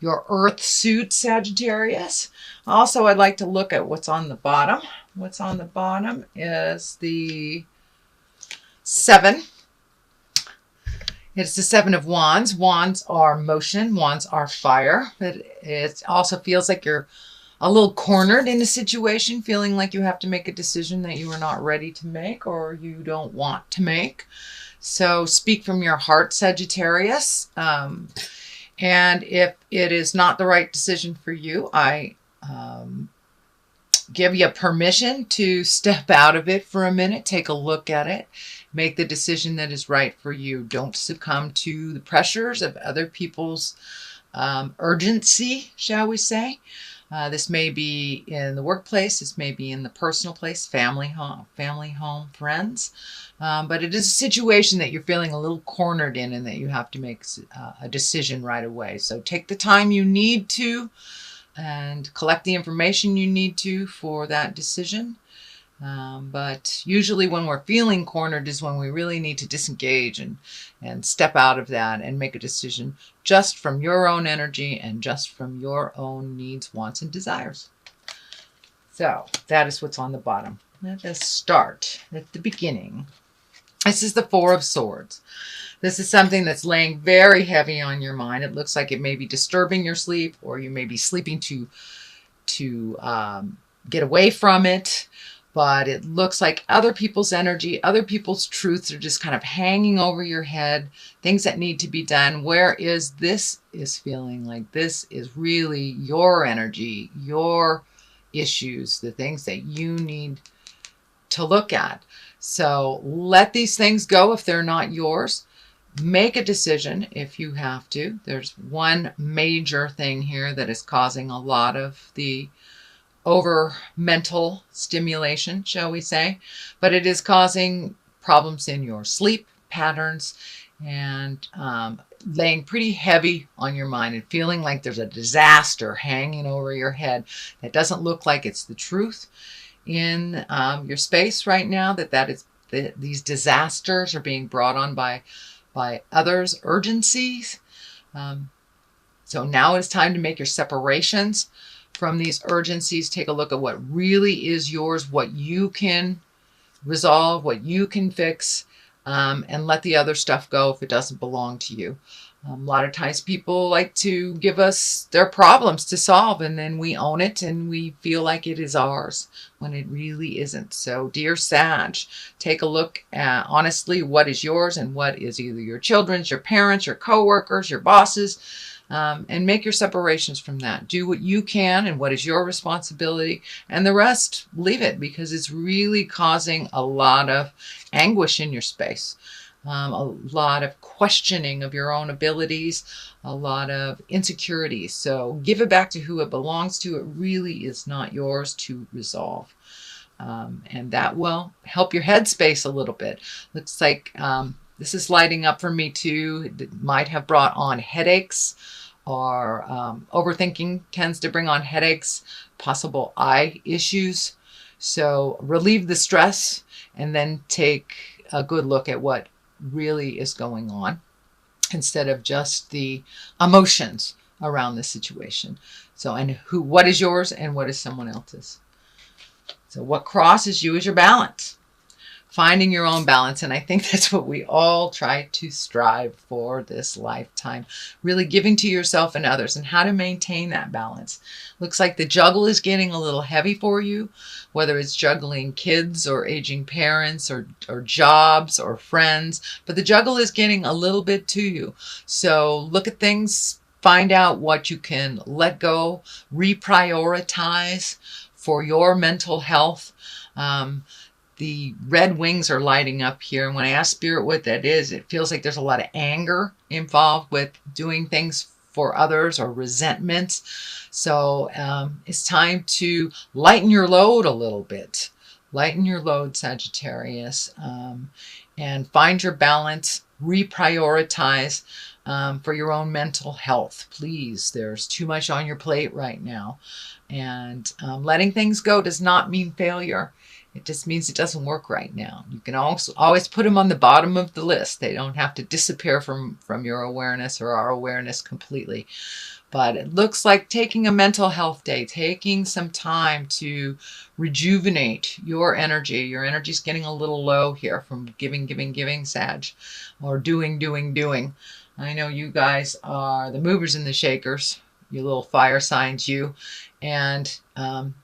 your earth suit, Sagittarius. Also, I'd like to look at what's on the bottom. What's on the bottom is the 7. It's the 7 of Wands. Wands are motion. Wands are fire. It also feels like you're a little cornered in a situation, feeling like you have to make a decision that you are not ready to make or you don't want to make. So speak from your heart, Sagittarius. And if it is not the right decision for you, I give you permission to step out of it for a minute, take a look at it, make the decision that is right for you. Don't succumb to the pressures of other people's urgency, shall we say. This may be in the workplace, this may be in the personal place, family, home, friends. But it is a situation that you're feeling a little cornered in and that you have to make a decision right away. So take the time you need to and collect the information you need to for that decision. But usually when we're feeling cornered is when we really need to disengage and step out of that and make a decision just from your own energy and just from your own needs, wants, and desires. So that is what's on the bottom. Let us start at the beginning. This is the 4 of Swords. This is something that's laying very heavy on your mind. It looks like it may be disturbing your sleep, or you may be sleeping to get away from it. But it looks like other people's energy, other people's truths are just kind of hanging over your head, things that need to be done. Whereas this is feeling like this is really your energy, your issues, the things that you need to look at. So let these things go if they're not yours. Make a decision if you have to. There's one major thing here that is causing a lot of the over mental stimulation, shall we say, but it is causing problems in your sleep patterns and laying pretty heavy on your mind and feeling like there's a disaster hanging over your head that doesn't look like it's the truth in your space right now, that is these disasters are being brought on by others' urgencies. So now it's time to make your separations from these urgencies. Take a look at what really is yours, what you can resolve, what you can fix, and let the other stuff go if it doesn't belong to you. A lot of times people like to give us their problems to solve, and then we own it and we feel like it is ours when it really isn't. So dear Sag, take a look at honestly what is yours and what is either your children's, your parents, your coworkers, your bosses, and make your separations from that. Do what you can and what is your responsibility, and the rest leave it, because it's really causing a lot of anguish in your space. A lot of questioning of your own abilities, a lot of insecurities. So give it back to who it belongs to. It really is not yours to resolve. And that will help your headspace a little bit. Looks like this is lighting up for me too. It might have brought on headaches, or overthinking tends to bring on headaches, possible eye issues. So relieve the stress and then take a good look at what really is going on instead of just the emotions around the situation. So, and what is yours and what is someone else's. So what crosses you is your balance. Finding your own balance. And I think that's what we all try to strive for this lifetime. Really giving to yourself and others, and how to maintain that balance. Looks like the juggle is getting a little heavy for you, whether it's juggling kids or aging parents or jobs or friends. But the juggle is getting a little bit to you. So look at things, find out what you can let go, reprioritize for your mental health. The red wings are lighting up here. And when I ask Spirit what that is, it feels like there's a lot of anger involved with doing things for others, or resentments. So it's time to lighten your load a little bit. Lighten your load, Sagittarius, and find your balance, reprioritize. for your own mental health. Please, there's too much on your plate right now. And letting things go does not mean failure. It just means it doesn't work right now. You can also always put them on the bottom of the list. They don't have to disappear from your awareness or our awareness completely. But it looks like taking a mental health day, taking some time to rejuvenate your energy. Your energy's getting a little low here from giving, Sag, or doing. I know you guys are the movers and the shakers, you little fire signs, you. And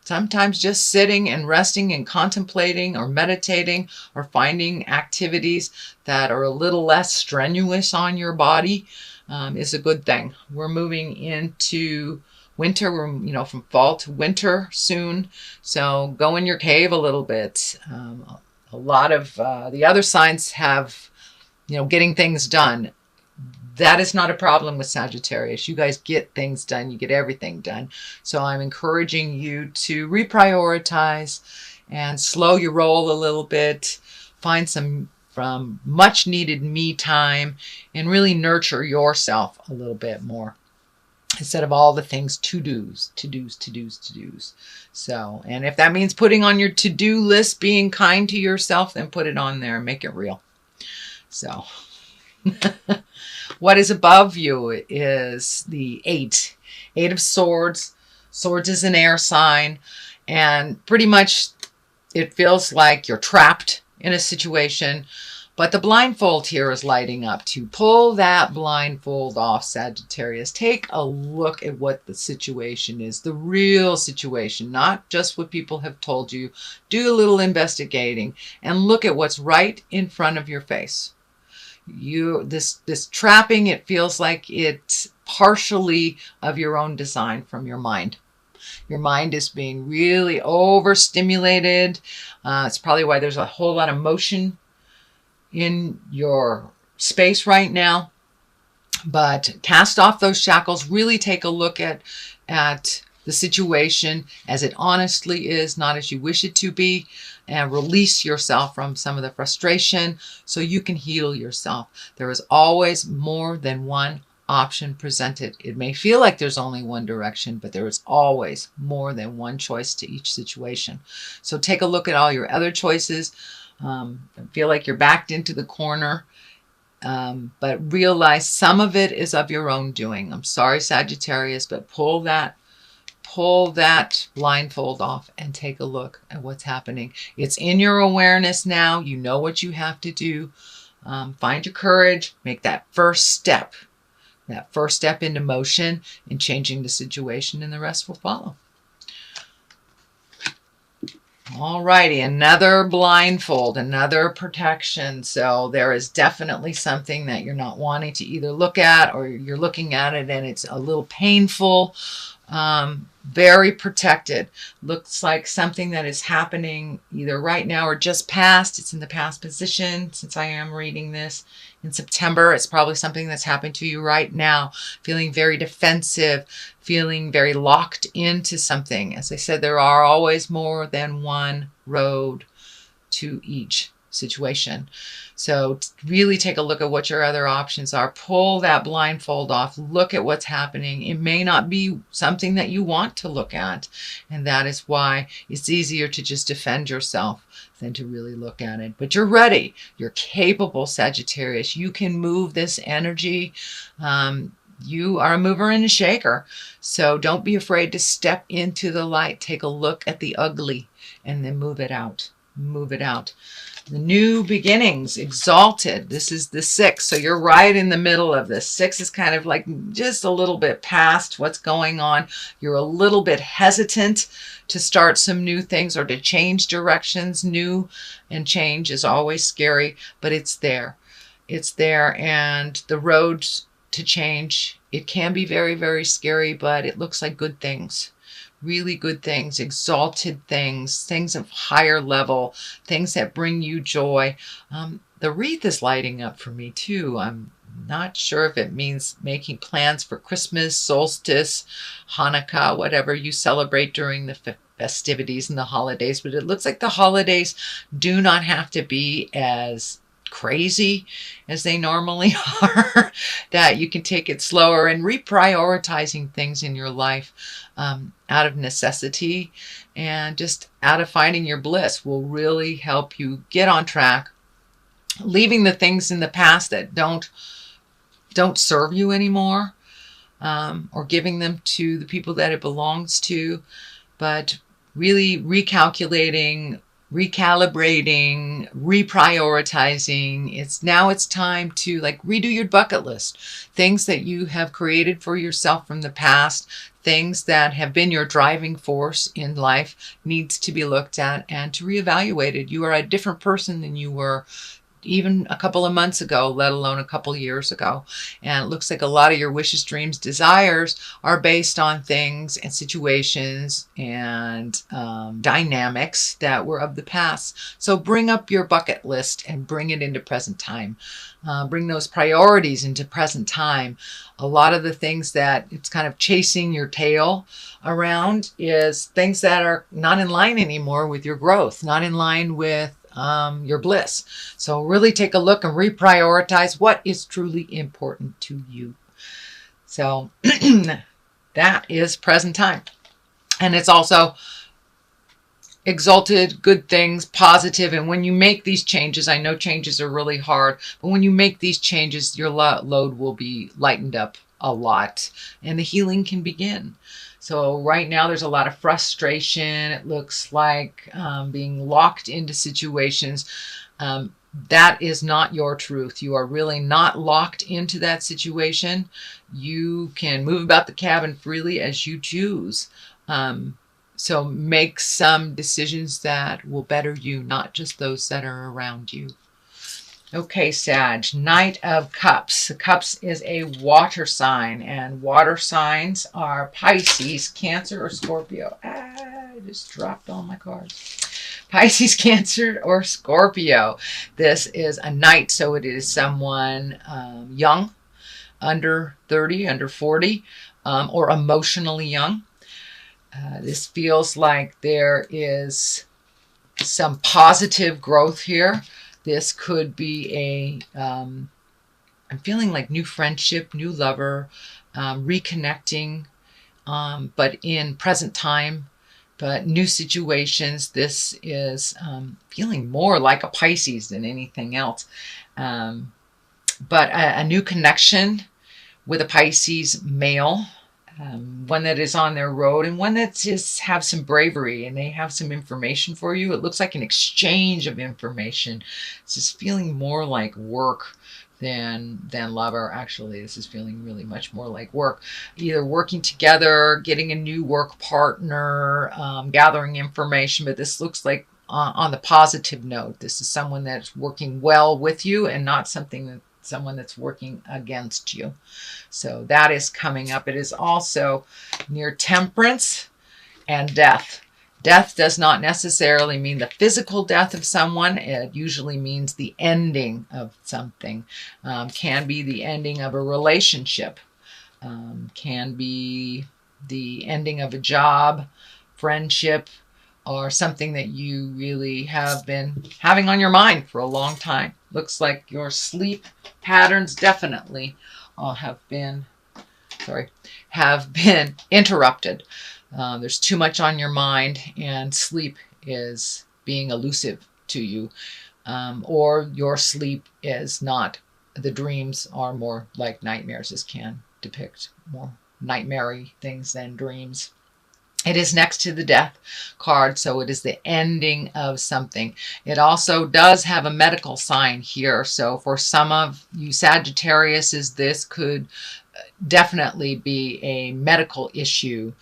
sometimes just sitting and resting and contemplating or meditating or finding activities that are a little less strenuous on your body is a good thing. We're moving into winter. We're, from fall to winter soon. So go in your cave a little bit. A lot of the other signs have, getting things done. That is not a problem with Sagittarius. You guys get things done. You get everything done. So I'm encouraging you to reprioritize and slow your roll a little bit. Find some from much needed me time and really nurture yourself a little bit more instead of all the things to-dos. So, and if that means putting on your to-do list, being kind to yourself, then put it on there and make it real. So what is above you is the 8 of Swords. Swords is an air sign, and pretty much it feels like you're trapped in a situation, but the blindfold here is lighting up. To pull that blindfold off, Sagittarius, take a look at what the situation is, the real situation, not just what people have told you. Do a little investigating and look at what's right in front of your face. This trapping, it feels like it's partially of your own design from your mind. Your mind is being really overstimulated. It's probably why there's a whole lot of motion in your space right now. But cast off those shackles. Really take a look at the situation as it honestly is, not as you wish it to be, and release yourself from some of the frustration so you can heal yourself. There is always more than one option presented. It may feel like there's only one direction, but there is always more than one choice to each situation. So take a look at all your other choices. Feel like you're backed into the corner, but realize some of it is of your own doing. I'm sorry, Sagittarius, but pull that blindfold off and take a look at what's happening. It's in your awareness now. You know what you have to do. Find your courage. Make that first step into motion in changing the situation, and the rest will follow. Alrighty, another blindfold, another protection. So there is definitely something that you're not wanting to either look at, or you're looking at it and it's a little painful. Very protected. Looks like something that is happening either right now or just past. It's in the past position since I am reading this in September. It's probably something that's happening to you right now. Feeling very defensive, feeling very locked into something. As I said, there are always more than one road to each situation. So really take a look at what your other options are. Pull that blindfold off. Look at what's happening. It may not be something that you want to look at. And that is why it's easier to just defend yourself than to really look at it. But you're ready. You're capable, Sagittarius. You can move this energy. You are a mover and a shaker. So don't be afraid to step into the light. Take a look at the ugly and then move it out. Move it out. The new beginnings, exalted. This is the 6. So you're right in the middle of this. 6 is kind of like just a little bit past what's going on. You're a little bit hesitant to start some new things or to change directions. New and change is always scary, but it's there. It's there. And the road to change, it can be very, very scary, but it looks like good things. Really good things, exalted things, things of higher level, things that bring you joy. The wreath is lighting up for me too. I'm not sure if it means making plans for Christmas, solstice, Hanukkah, whatever you celebrate during the festivities and the holidays, but it looks like the holidays do not have to be as crazy as they normally are, that you can take it slower, and reprioritizing things in your life out of necessity and just out of finding your bliss will really help you get on track, leaving the things in the past that don't serve you anymore, or giving them to the people that it belongs to, but really recalculating, recalibrating, reprioritizing. It's time to like redo your bucket list. Things that you have created for yourself from the past, things that have been your driving force in life, needs to be looked at and to reevaluated. You are a different person than you were even a couple of months ago, let alone a couple of years ago. And it looks like a lot of your wishes, dreams, desires are based on things and situations and dynamics that were of the past. So bring up your bucket list and bring it into present time. Bring those priorities into present time. A lot of the things that it's kind of chasing your tail around is things that are not in line anymore with your growth, not in line with your bliss. So really take a look and reprioritize what is truly important to you. So that is present time. And it's also exalted, good things, positive. And when you make these changes, I know changes are really hard, but when you make these changes, your load will be lightened up a lot and the healing can begin. So right now there's a lot of frustration. It looks like being locked into situations. That is not your truth. You are really not locked into that situation. You can move about the cabin freely as you choose. So make some decisions that will better you, not just those that are around you. Okay, Sag, Knight of Cups. The Cups is a water sign, and water signs are Pisces, Cancer, or Scorpio. I just dropped all my cards. Pisces, Cancer, or Scorpio. This is a knight, so it is someone young, under 30, under 40, or emotionally young. This feels like there is some positive growth here. This could be I'm feeling like new friendship, new lover, reconnecting, but in present time, but new situations. This is feeling more like a Pisces than anything else. But a new connection with a Pisces male, one that is on their road, and one that just have some bravery and they have some information for you. It looks like an exchange of information. It's just feeling more like work than lover. Actually, this is feeling really much more like work. Either working together, getting a new work partner, gathering information, but this looks like on the positive note. This is someone that's working well with you and not someone that's working against you. So that is coming up. It is also near Temperance and Death. Death does not necessarily mean the physical death of someone. It usually means the ending of something. Can be the ending of a relationship. Can be the ending of a job, friendship, or something that you really have been having on your mind for a long time. Looks like your sleep patterns definitely have been interrupted. There's too much on your mind, and sleep is being elusive to you, or your sleep is not. The dreams are more like nightmares. This can depict more nightmare-y things than dreams. It is next to the Death card, so it is the ending of something. It also does have a medical sign here. So for some of you Sagittarius, this could definitely be a medical issue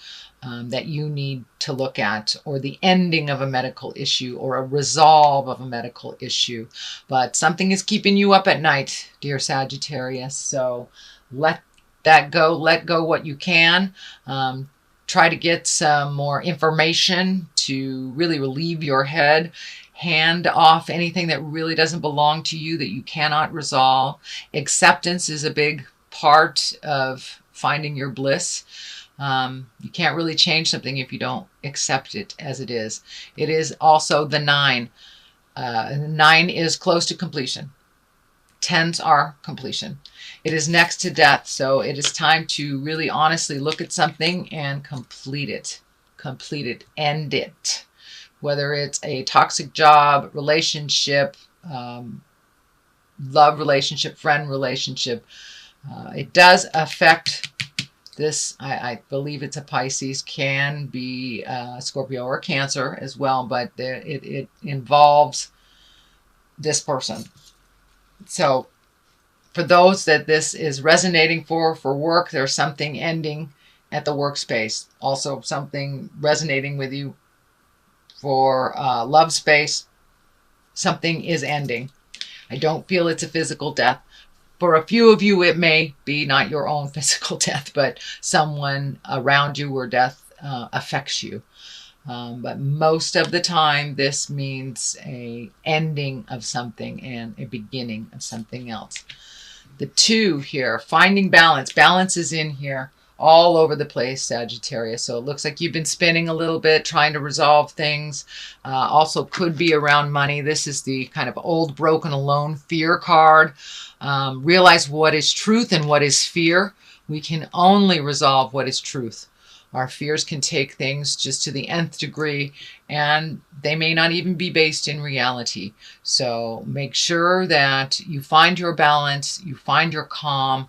that you need to look at, or the ending of a medical issue, or a resolve of a medical issue. But something is keeping you up at night, dear Sagittarius. So let that go. Let go what you can. Try to get some more information to really relieve your head. Hand off anything that really doesn't belong to you, that you cannot resolve. Acceptance is a big part of finding your bliss. You can't really change something if you don't accept it as it is. It is also the 9. 9 is close to completion. Tens are completion. It is next to death, so it is time to really honestly look at something and complete it. Complete it. End it. Whether it's a toxic job, relationship, love relationship, friend relationship. It does affect this. I believe it's a Pisces, can be Scorpio or Cancer as well, but it involves this person. So for those that this is resonating for work, there's something ending at the workspace. Also something resonating with you for love space. Something is ending. I don't feel it's a physical death. For a few of you, it may be not your own physical death, but someone around you where death affects you. But most of the time, this means a ending of something and a beginning of something else. The 2 here, finding balance. Balance is in here all over the place, Sagittarius. So it looks like you've been spinning a little bit, trying to resolve things. Also could be around money. This is the kind of old, broken, alone fear card. Realize what is truth and what is fear. We can only resolve what is truth. Our fears can take things just to the nth degree, and they may not even be based in reality. So make sure that you find your balance, you find your calm.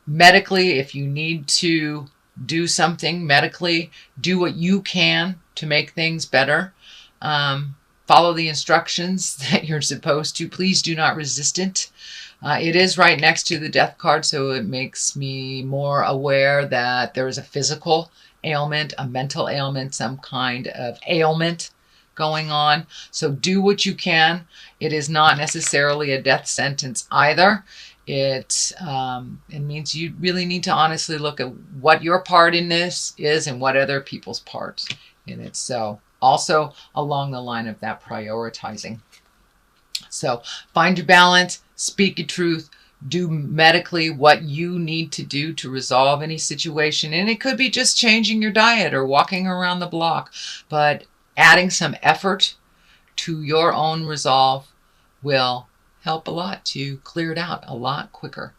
Medically, if you need to do something medically, do what you can to make things better. Follow the instructions that you're supposed to. Please do not resist it. It is right next to the death card, so it makes me more aware that there is a physical ailment, a mental ailment, some kind of ailment going on. So do what you can. It is not necessarily a death sentence either. It means you really need to honestly look at what your part in this is and what other people's parts in it. So also along the line of that prioritizing. So find your balance, speak your truth, do medically what you need to do to resolve any situation. And it could be just changing your diet or walking around the block, but adding some effort to your own resolve will help a lot to clear it out a lot quicker.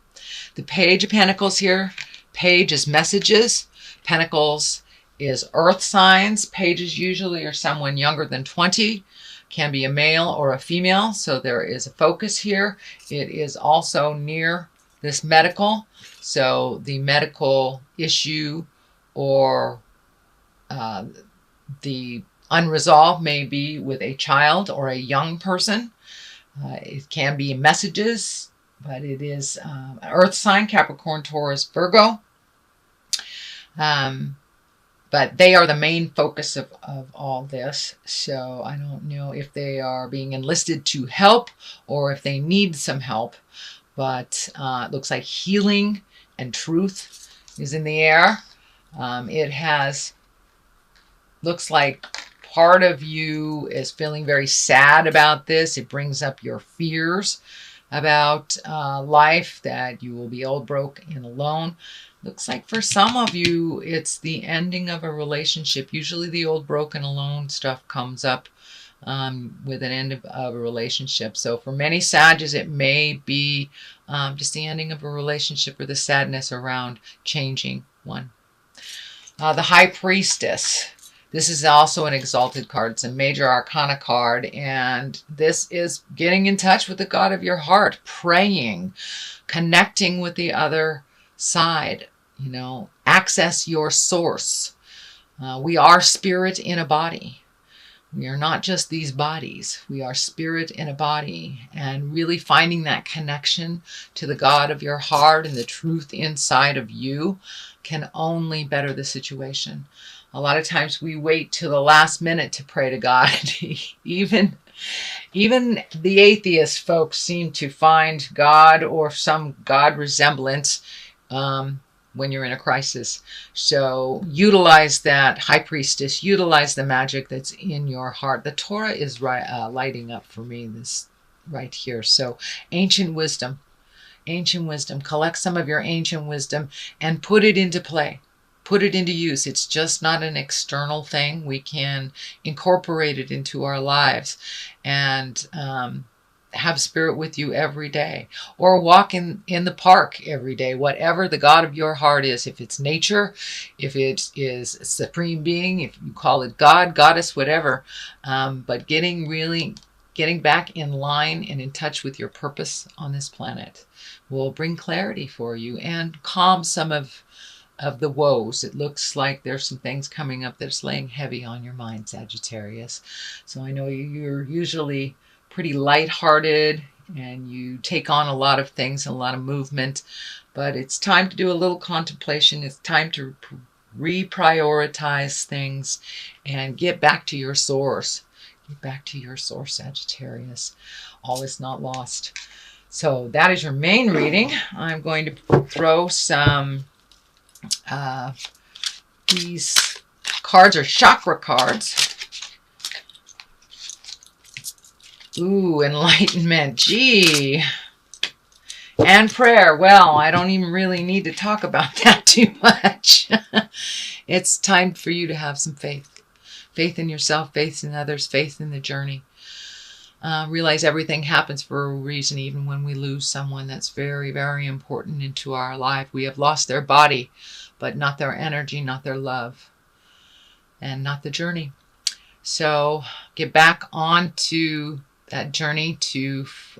The Page of Pentacles here. Page is messages. Pentacles is earth signs. Pages usually are someone younger than 20. Can be a male or a female. So there is a focus here. It is also near this medical. So the medical issue or the unresolved may be with a child or a young person. It can be messages, but it is an earth sign, Capricorn, Taurus, Virgo. But they are the main focus of all this. So I don't know if they are being enlisted to help or if they need some help. But it looks like healing and truth is in the air. Looks like part of you is feeling very sad about this. It brings up your fears about life, that you will be old, broke, and alone. Looks like for some of you, it's the ending of a relationship. Usually the old, broken, alone stuff comes up with an end of a relationship. So for many Sages, it may be just the ending of a relationship or the sadness around changing one. The High Priestess. This is also an exalted card. It's a major arcana card. And this is getting in touch with the God of your heart, praying, connecting with the other side, access your source. We are spirit in a body. We are not just these bodies. We are spirit in a body, and really finding that connection to the God of your heart and the truth inside of you can only better the situation. A lot of times we wait till the last minute to pray to God. Even the atheist folks seem to find God or some God resemblance when you're in a crisis. So utilize that, High Priestess. Utilize the magic that's in your heart. The Torah is lighting up for me, this right here. So ancient wisdom. Ancient wisdom. Collect some of your ancient wisdom and put it into play. Put it into use. It's just not an external thing. We can incorporate it into our lives. And have spirit with you every day, or walk in the park every day, whatever the God of your heart is. If it's nature, if it is a supreme being, if you call it God, goddess, whatever. But getting back in line and in touch with your purpose on this planet will bring clarity for you and calm some of the woes. It looks like there's some things coming up that's laying heavy on your mind, Sagittarius. So I know you're usually pretty lighthearted and you take on a lot of things, a lot of movement, but it's time to do a little contemplation. It's time to reprioritize things and get back to your source. Get back to your source, Sagittarius. All is not lost. So that is your main reading. I'm going to throw some these cards are chakra cards. Ooh, enlightenment. Gee. And prayer. Well, I don't even really need to talk about that too much. It's time for you to have some faith. Faith in yourself, faith in others, faith in the journey. Realize everything happens for a reason, even when we lose someone that's very, very important into our life. We have lost their body, but not their energy, not their love, and not the journey. So get back onto that journey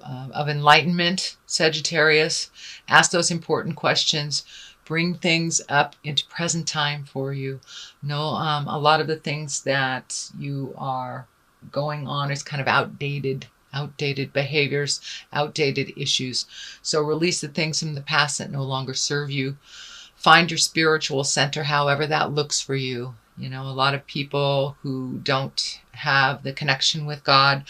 of enlightenment, Sagittarius. Ask those important questions. Bring things up into present time for you. Know a lot of the things that you are going on is kind of outdated behaviors, outdated issues. So release the things from the past that no longer serve you. Find your spiritual center, however that looks for you. You know, a lot of people who don't have the connection with God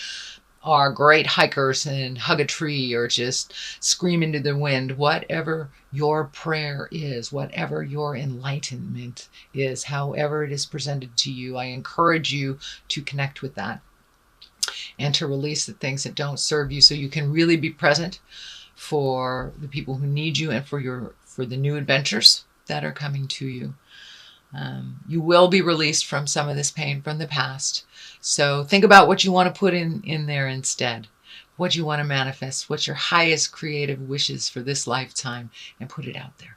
are great hikers and hug a tree or just scream into the wind. Whatever your prayer is, whatever your enlightenment is, however it is presented to you, I encourage you to connect with that and to release the things that don't serve you so you can really be present for the people who need you and for the new adventures that are coming to you. You will be released from some of this pain from the past. So think about what you want to put in there instead. What you want to manifest. What's your highest creative wishes for this lifetime, and put it out there.